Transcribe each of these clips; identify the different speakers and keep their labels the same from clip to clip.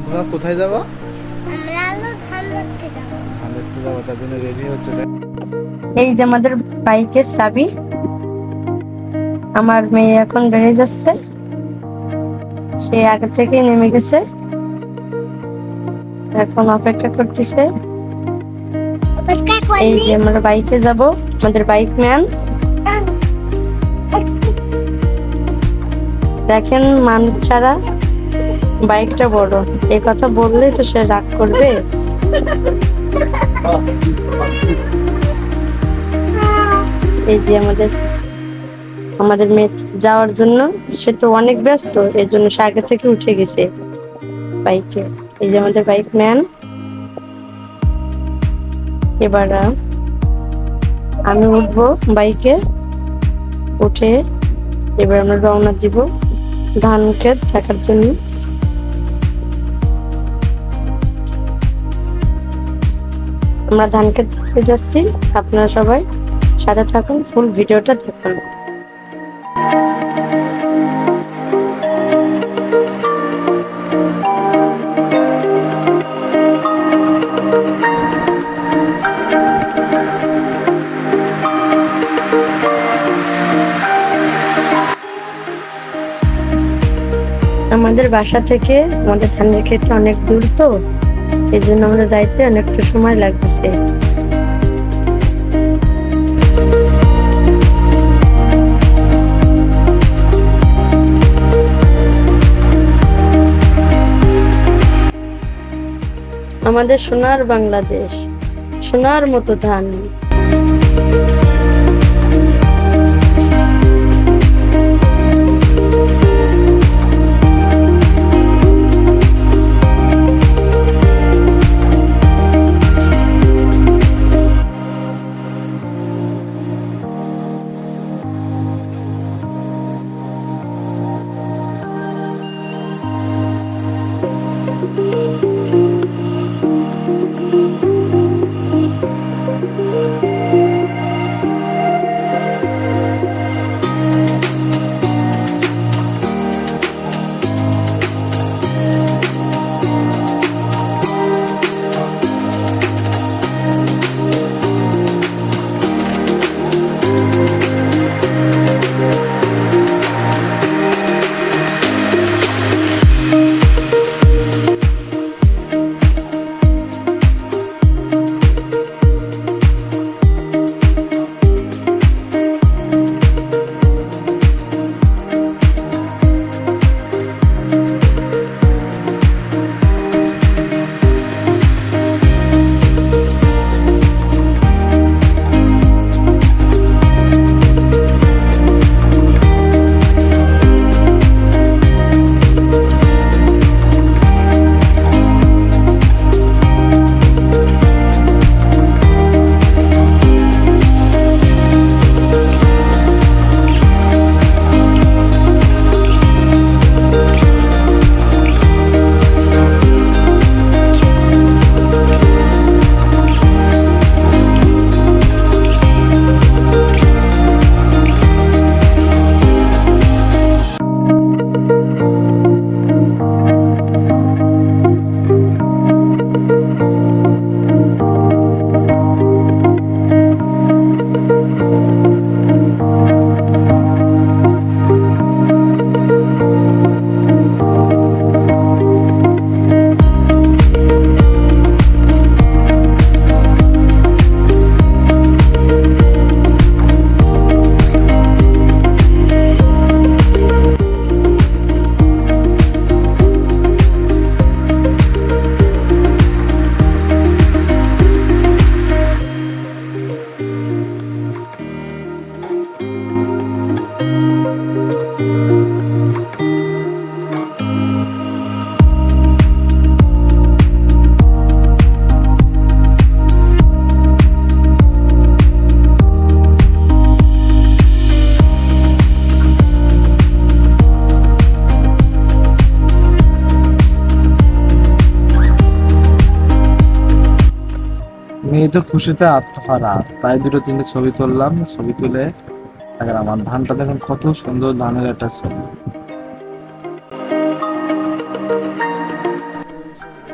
Speaker 1: তোমরা কোথায় যাবা?
Speaker 2: আমরা হলো ধান দেখতে যাব।
Speaker 1: ধান দেখতে যাবো, তার জন্য রেডি হচ্ছে।
Speaker 3: এই যে আমাদের বাইকের চাবি। আমার মেয়ে এখন বেরিয়ে যাচ্ছে, সে আগে থেকেই নেমে গেছে, এখন অপেক্ষা করতেছে। এই যে আমরা বাইকে যাব, আমাদের বাইক ম্যান। দেখেন মানুষ ছাড়া বাইকটা বড়, এই কথা বললে তো সে রাগ করবে। এই যে আমাদের মেয়ে যাওয়ার জন্য, সে তো অনেক ব্যস্ত, এর জন্য সে আগে থেকে উঠে গেছে বাইকে। এই যে আমাদের বাইক ম্যান। এবার আমি উঠবো বাইকে, উঠে এবার আমরা রওনা দিব ধান ক্ষেত দেখার জন্য। আমরা ধান ক্ষেত দেখতে যাচ্ছি, আপনারা সবাই সাথে থাকুন, ফুল ভিডিওটা দেখুন। আমাদের বাসা থেকে আমাদের ধানের ক্ষেতটা অনেক দূর, তো এই জন্য আমাদের যাইতে অনেকটা সময় লাগতেছে। আমাদের সোনার বাংলাদেশ, সোনার মতো ধান।
Speaker 1: মেয়ে তো খুশিতে আত্মহারা, তাই দুটো তিনটে ছবি তুললাম। ছবি তুলে আর আমার ধানটা দেখুন, কত সুন্দর ধানের একটা ছবি।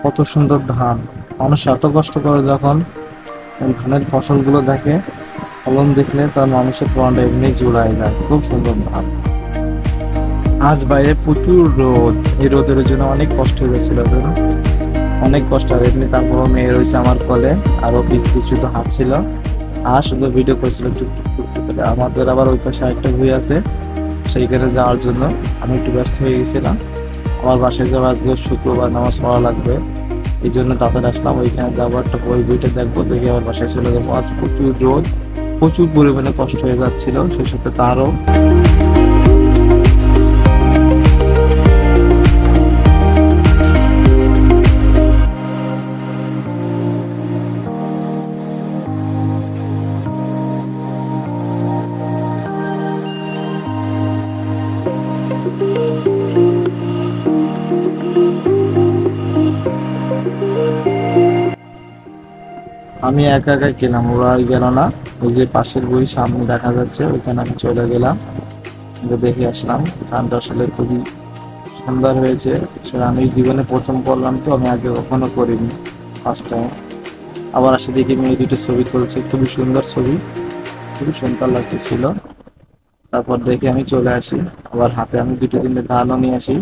Speaker 1: কত সুন্দর ধান। মানুষ এত কষ্ট করে যখন ধানের ফসলগুলো দেখে, ফলন দেখলে তার মানুষের প্রাণটা এমনি জুড়ায় যায়। খুব সুন্দর ধান। আজ বাইরে প্রচুর রোদ, এই রোদের জন্য অনেক কষ্ট হয়েছিল, অনেক কষ্ট। আর এমনি তারপরও মেয়ে রয়েছে আমার কোলে, আরো কিছু তো হাত ছিল, আর শুধু ভিডিও করছিল টুকটুক টুকটুক করে। আমাদের আবার ওই পাশে আরেকটা বই আছে, সেইখানে যাওয়ার জন্য আমি একটু ব্যস্ত হয়ে গেছিলাম। আমার বাসায় যাওয়া আজকে শুক্রবার, নামাজ পড়া লাগবে, এই জন্য তাড়াতাড়ি আসলাম। ওইখানে যাবো, একটা বইটা দেখবো, দেখে আবার বাসায় চলে যাবো। আজ প্রচুর রোদ, প্রচুর পরিমাণে কষ্ট হয়ে যাচ্ছিল, সেই সাথে তারও। আমি একা একা গেলাম, ওরা আর গেল না। ওই যে পাশের বই সামনে দেখা যাচ্ছে, ওইখানে আমি চলে গেলাম, দেখে আসলাম। গানটা আসলে খুবই সুন্দর হয়েছে। সেটা আমি জীবনে প্রথম করলাম, তো আমি আগে কখনো করিনি, ফার্স্ট টাইম। আবার আসে দেখি মেয়ে দুটো ছবি তুলছে, খুবই সুন্দর ছবি, খুবই সুন্দর লাগতেছিল। তারপর দেখে আমি চলে আসি, আবার হাতে আমি 2-3টে ধানও নিয়ে আসি।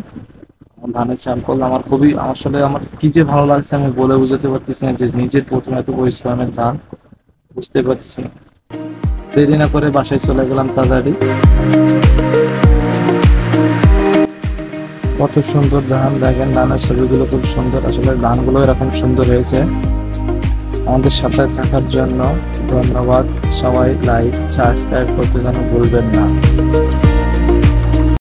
Speaker 1: ধানের স্যাম্পল আমার খুবই, আসলে আমার কি যে ভালো লাগছে আমি বলে বুঝাতে পারতেছি না, যে নিজের প্রথমে এত পরিশ্রমের ধান, বুঝতে পারতেছি না। দেরি না করে বাসায় চলে গেলাম তাড়াতাড়ি। কত সুন্দর ধান, দেখেন ধানের ছবিগুলো খুব সুন্দর। আসলে ধানগুলো এরকম সুন্দর হয়েছে। আমাদের সাথে থাকার জন্য ধন্যবাদ। সবাই লাইক সাবস্ক্রাইব করতে যেন ভুলবেন না।